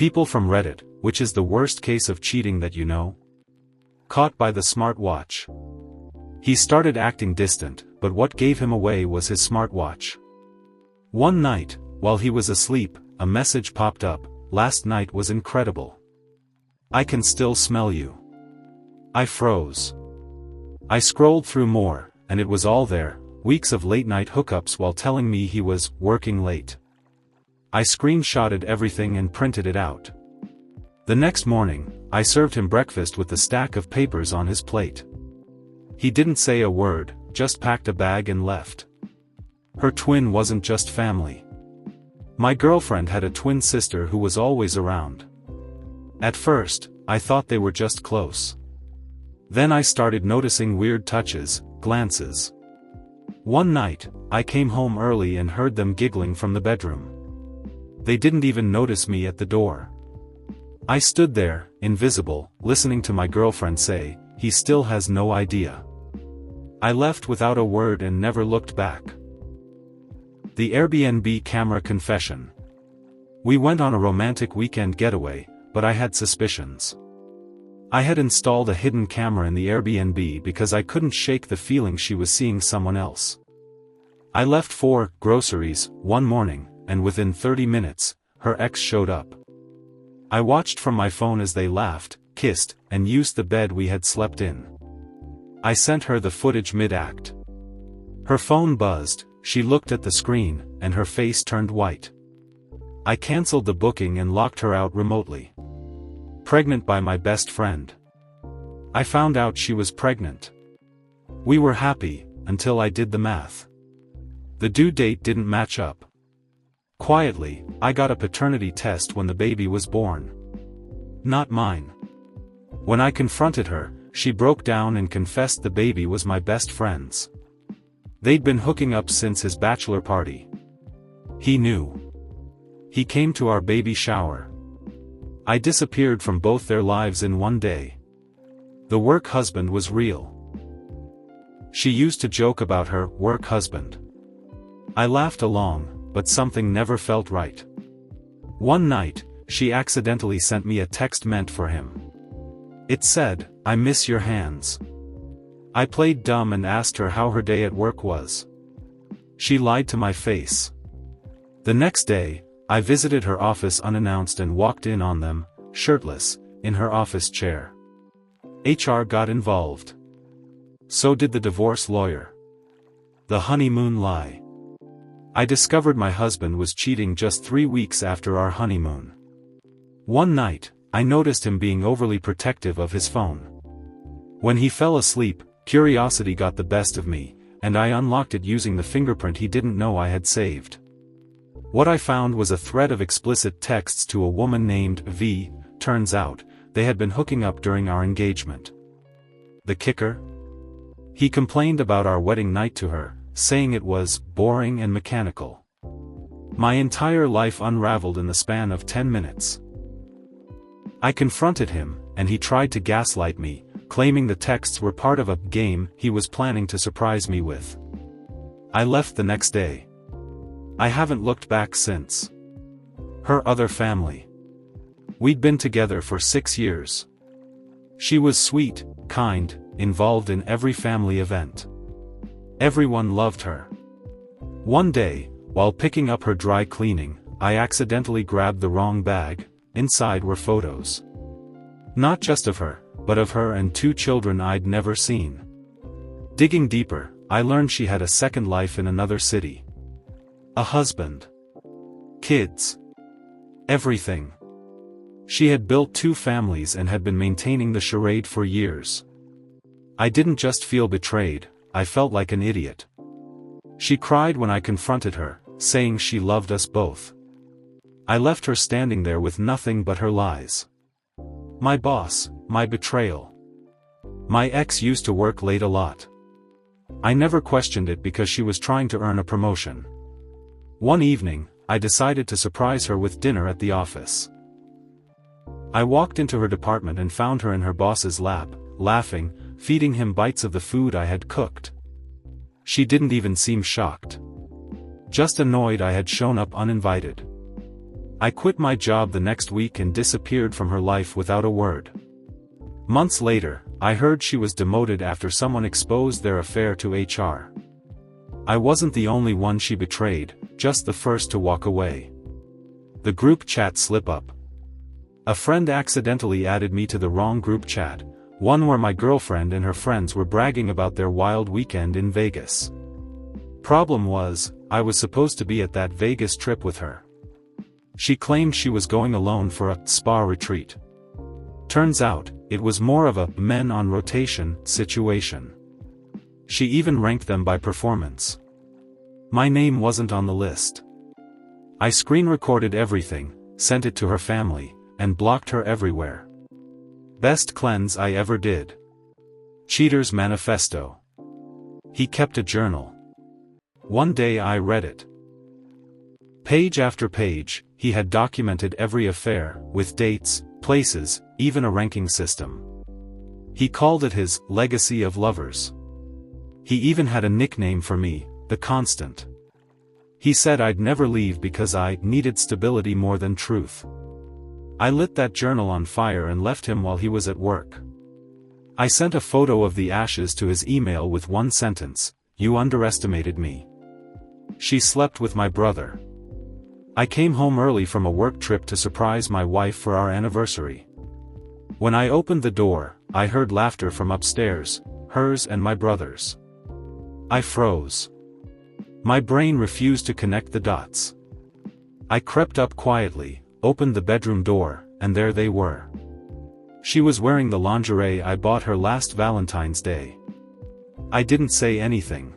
People from Reddit, which is the worst case of cheating that you know? Caught by the smartwatch. He started acting distant, but what gave him away was his smartwatch. One night, while he was asleep, a message popped up. Last night was incredible. I can still smell you. I froze. I scrolled through more, and it was all there, weeks of late-night hookups while telling me he was working late. I screenshotted everything and printed it out. The next morning, I served him breakfast with the stack of papers on his plate. He didn't say a word, just packed a bag and left. Her twin wasn't just family. My girlfriend had a twin sister who was always around. At first, I thought they were just close. Then I started noticing weird touches, glances. One night, I came home early and heard them giggling from the bedroom. They didn't even notice me at the door. I stood there, invisible, listening to my girlfriend say, "He still has no idea." I left without a word and never looked back. The Airbnb camera confession. We went on a romantic weekend getaway, but I had suspicions. I had installed a hidden camera in the Airbnb because I couldn't shake the feeling she was seeing someone else. I left for groceries one morning, and within 30 minutes, her ex showed up. I watched from my phone as they laughed, kissed, and used the bed we had slept in. I sent her the footage mid-act. Her phone buzzed, she looked at the screen, and her face turned white. I cancelled the booking and locked her out remotely. Pregnant by my best friend. I found out she was pregnant. We were happy, until I did the math. The due date didn't match up. Quietly, I got a paternity test when the baby was born. Not mine. When I confronted her, she broke down and confessed the baby was my best friend's. They'd been hooking up since his bachelor party. He knew. He came to our baby shower. I disappeared from both their lives in one day. The work husband was real. She used to joke about her work husband. I laughed along, but something never felt right. One night, she accidentally sent me a text meant for him. It said, "I miss your hands." I played dumb and asked her how her day at work was. She lied to my face. The next day, I visited her office unannounced and walked in on them, shirtless, in her office chair. HR got involved. So did the divorce lawyer. The honeymoon lie. I discovered my husband was cheating just 3 weeks after our honeymoon. One night, I noticed him being overly protective of his phone. When he fell asleep, curiosity got the best of me, and I unlocked it using the fingerprint he didn't know I had saved. What I found was a thread of explicit texts to a woman named V. Turns out, they had been hooking up during our engagement. The kicker? He complained about our wedding night to her, saying it was boring and mechanical. My entire life unraveled in the span of 10 minutes. I confronted him, and he tried to gaslight me, claiming the texts were part of a game he was planning to surprise me with. I left the next day. I haven't looked back since. Her other family. We'd been together for 6 years. She was sweet, kind, involved in every family event. Everyone loved her. One day, while picking up her dry cleaning, I accidentally grabbed the wrong bag. Inside were photos. Not just of her, but of her and 2 children I'd never seen. Digging deeper, I learned she had a second life in another city. A husband. Kids. Everything. She had built 2 families and had been maintaining the charade for years. I didn't just feel betrayed, I felt like an idiot. She cried when I confronted her, saying she loved us both. I left her standing there with nothing but her lies. My boss, my betrayal. My ex used to work late a lot. I never questioned it because she was trying to earn a promotion. One evening, I decided to surprise her with dinner at the office. I walked into her department and found her in her boss's lap, laughing, feeding him bites of the food I had cooked. She didn't even seem shocked. Just annoyed I had shown up uninvited. I quit my job the next week and disappeared from her life without a word. Months later, I heard she was demoted after someone exposed their affair to HR. I wasn't the only one she betrayed, just the first to walk away. The group chat slip-up. A friend accidentally added me to the wrong group chat, one where my girlfriend and her friends were bragging about their wild weekend in Vegas. Problem was, I was supposed to be at that Vegas trip with her. She claimed she was going alone for a spa retreat. Turns out, it was more of a men on rotation situation. She even ranked them by performance. My name wasn't on the list. I screen recorded everything, sent it to her family, and blocked her everywhere. Best cleanse I ever did. Cheater's manifesto. He kept a journal. One day I read it. Page after page, he had documented every affair, with dates, places, even a ranking system. He called it his legacy of lovers. He even had a nickname for me, the Constant. He said I'd never leave because I needed stability more than truth. I lit that journal on fire and left him while he was at work. I sent a photo of the ashes to his email with one sentence: "You underestimated me." She slept with my brother. I came home early from a work trip to surprise my wife for our anniversary. When I opened the door, I heard laughter from upstairs, hers and my brother's. I froze. My brain refused to connect the dots. I crept up quietly, opened the bedroom door, and there they were. She was wearing the lingerie I bought her last Valentine's Day. I didn't say anything.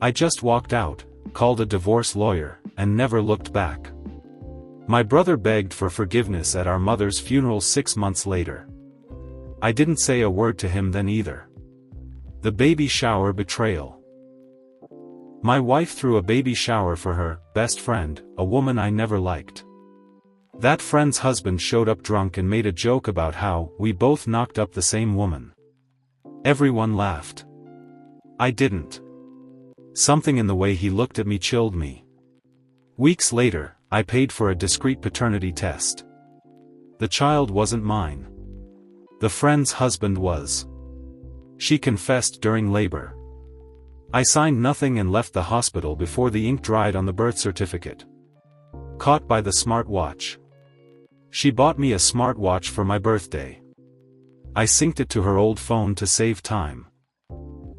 I just walked out, called a divorce lawyer, and never looked back. My brother begged for forgiveness at our mother's funeral 6 months later. I didn't say a word to him then either. The baby shower betrayal. My wife threw a baby shower for her best friend, a woman I never liked. That friend's husband showed up drunk and made a joke about how we both knocked up the same woman. Everyone laughed. I didn't. Something in the way he looked at me chilled me. Weeks later, I paid for a discreet paternity test. The child wasn't mine. The friend's husband was. She confessed during labor. I signed nothing and left the hospital before the ink dried on the birth certificate. Caught by the smartwatch. She bought me a smartwatch for my birthday. I synced it to her old phone to save time.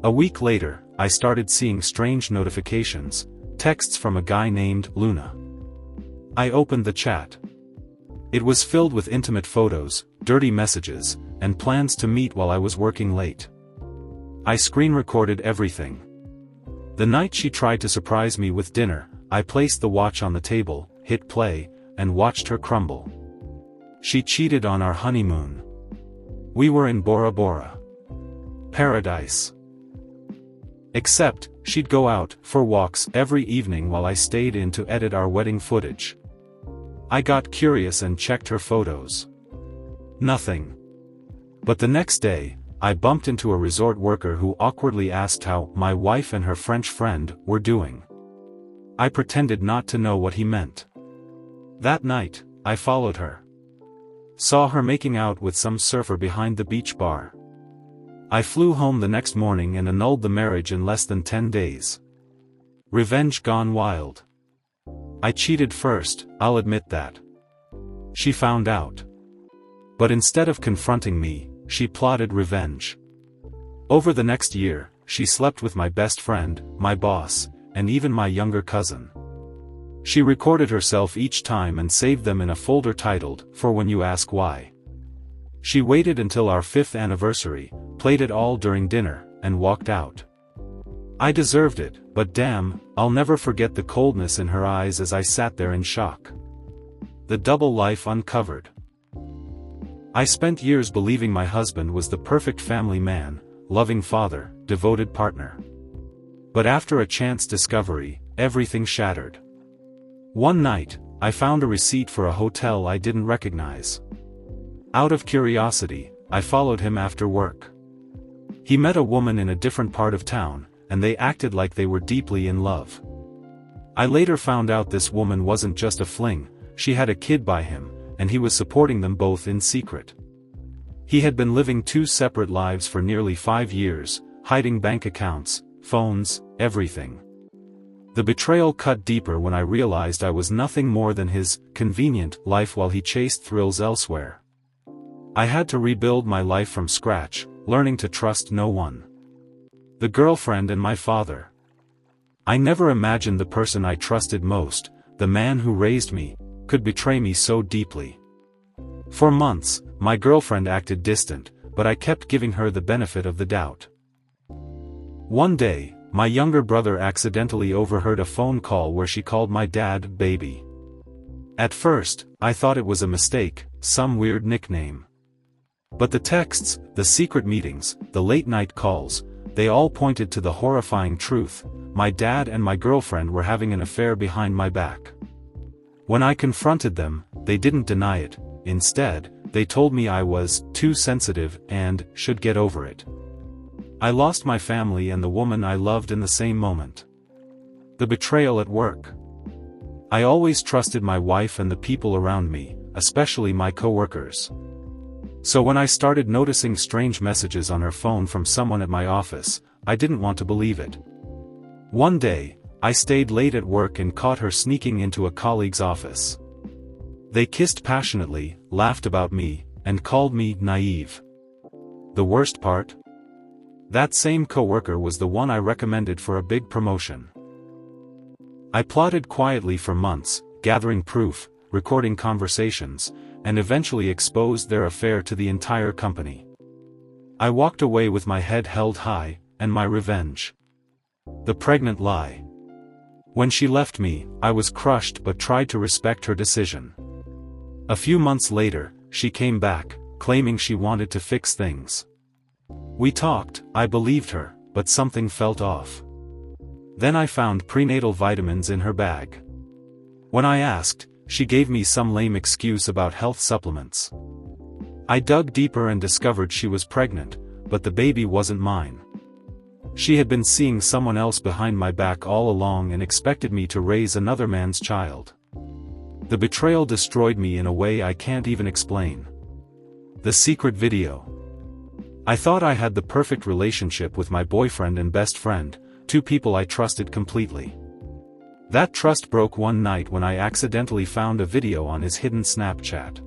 A week later, I started seeing strange notifications, texts from a guy named Luna. I opened the chat. It was filled with intimate photos, dirty messages, and plans to meet while I was working late. I screen recorded everything. The night she tried to surprise me with dinner, I placed the watch on the table, hit play, and watched her crumble. She cheated on our honeymoon. We were in Bora Bora. Paradise. Except, she'd go out for walks every evening while I stayed in to edit our wedding footage. I got curious and checked her photos. Nothing. But the next day, I bumped into a resort worker who awkwardly asked how my wife and her French friend were doing. I pretended not to know what he meant. That night, I followed her. Saw her making out with some surfer behind the beach bar. I flew home the next morning and annulled the marriage in less than 10 days. Revenge gone wild. I cheated first, I'll admit that. She found out. But instead of confronting me, she plotted revenge. Over the next year, she slept with my best friend, my boss, and even my younger cousin. She recorded herself each time and saved them in a folder titled, "For When You Ask Why." She waited until our 5th anniversary, played it all during dinner, and walked out. I deserved it, but damn, I'll never forget the coldness in her eyes as I sat there in shock. The double life uncovered. I spent years believing my husband was the perfect family man, loving father, devoted partner. But after a chance discovery, everything shattered. One night, I found a receipt for a hotel I didn't recognize. Out of curiosity, I followed him after work. He met a woman in a different part of town, and they acted like they were deeply in love. I later found out this woman wasn't just a fling, she had a kid by him, and he was supporting them both in secret. He had been living two separate lives for nearly 5 years, hiding bank accounts, phones, everything. The betrayal cut deeper when I realized I was nothing more than his convenient life while he chased thrills elsewhere. I had to rebuild my life from scratch, learning to trust no one. The girlfriend and my father. I never imagined the person I trusted most, the man who raised me, could betray me so deeply. For months, my girlfriend acted distant, but I kept giving her the benefit of the doubt. One day, my younger brother accidentally overheard a phone call where she called my dad baby. At first, I thought it was a mistake, some weird nickname. But the texts, the secret meetings, the late-night calls, they all pointed to the horrifying truth: my dad and my girlfriend were having an affair behind my back. When I confronted them, they didn't deny it. Instead, they told me I was too sensitive and should get over it. I lost my family and the woman I loved in the same moment. The betrayal at work. I always trusted my wife and the people around me, especially my coworkers. So when I started noticing strange messages on her phone from someone at my office, I didn't want to believe it. One day, I stayed late at work and caught her sneaking into a colleague's office. They kissed passionately, laughed about me, and called me naive. The worst part? That same coworker was the one I recommended for a big promotion. I plotted quietly for months, gathering proof, recording conversations, and eventually exposed their affair to the entire company. I walked away with my head held high, and my revenge. The pregnant lie. When she left me, I was crushed but tried to respect her decision. A few months later, she came back, claiming she wanted to fix things. We talked, I believed her, but something felt off. Then I found prenatal vitamins in her bag. When I asked, she gave me some lame excuse about health supplements. I dug deeper and discovered she was pregnant, but the baby wasn't mine. She had been seeing someone else behind my back all along and expected me to raise another man's child. The betrayal destroyed me in a way I can't even explain. The secret video. I thought I had the perfect relationship with my boyfriend and best friend, two people I trusted completely. That trust broke one night when I accidentally found a video on his hidden Snapchat.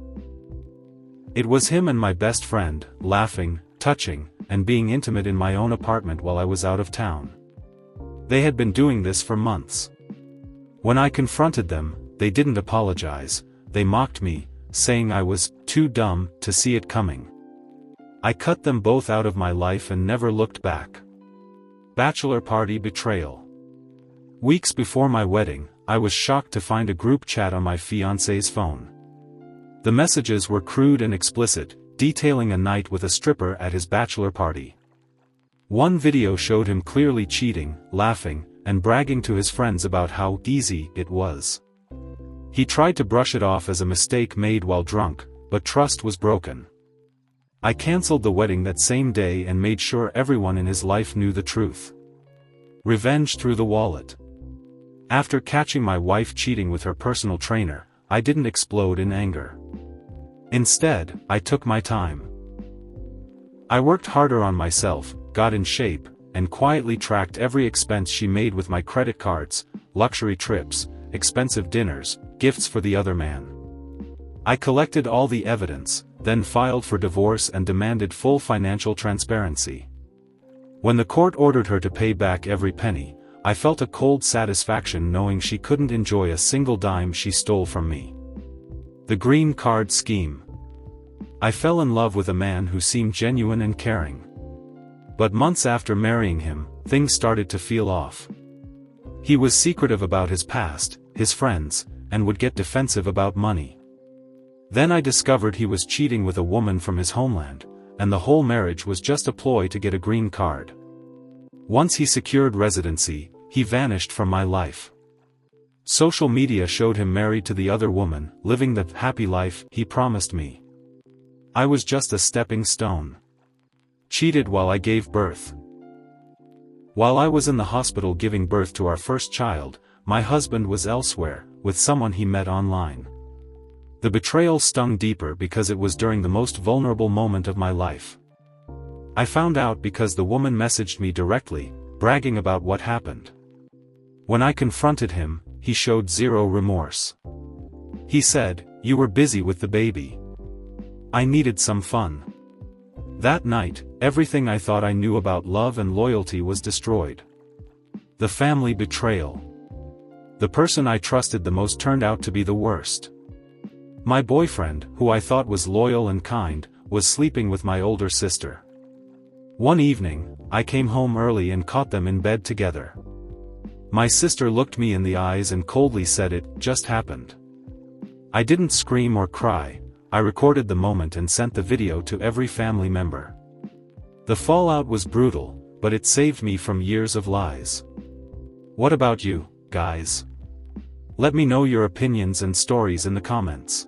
It was him and my best friend, laughing, touching, and being intimate in my own apartment while I was out of town. They had been doing this for months. When I confronted them, they didn't apologize, they mocked me, saying I was too dumb to see it coming. I cut them both out of my life and never looked back. Bachelor party betrayal. Weeks before my wedding, I was shocked to find a group chat on my fiancé's phone. The messages were crude and explicit, detailing a night with a stripper at his bachelor party. One video showed him clearly cheating, laughing, and bragging to his friends about how easy it was. He tried to brush it off as a mistake made while drunk, but trust was broken. I canceled the wedding that same day and made sure everyone in his life knew the truth. Revenge through the wallet. After catching my wife cheating with her personal trainer, I didn't explode in anger. Instead, I took my time. I worked harder on myself, got in shape, and quietly tracked every expense she made with my credit cards, luxury trips, expensive dinners, gifts for the other man. I collected all the evidence, then filed for divorce and demanded full financial transparency. When the court ordered her to pay back every penny, I felt a cold satisfaction knowing she couldn't enjoy a single dime she stole from me. The green card scheme. I fell in love with a man who seemed genuine and caring. But months after marrying him, things started to feel off. He was secretive about his past, his friends, and would get defensive about money. Then I discovered he was cheating with a woman from his homeland, and the whole marriage was just a ploy to get a green card. Once he secured residency, he vanished from my life. Social media showed him married to the other woman, living the happy life he promised me. I was just a stepping stone. Cheated while I gave birth. While I was in the hospital giving birth to our first child, my husband was elsewhere, with someone he met online. The betrayal stung deeper because it was during the most vulnerable moment of my life. I found out because the woman messaged me directly, bragging about what happened. When I confronted him, he showed zero remorse. He said, "You were busy with the baby. I needed some fun." That night, everything I thought I knew about love and loyalty was destroyed. The family betrayal. The person I trusted the most turned out to be the worst. My boyfriend, who I thought was loyal and kind, was sleeping with my older sister. One evening, I came home early and caught them in bed together. My sister looked me in the eyes and coldly said it just happened. I didn't scream or cry. I recorded the moment and sent the video to every family member. The fallout was brutal, but it saved me from years of lies. What about you, guys? Let me know your opinions and stories in the comments.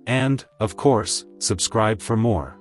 And, of course, subscribe for more.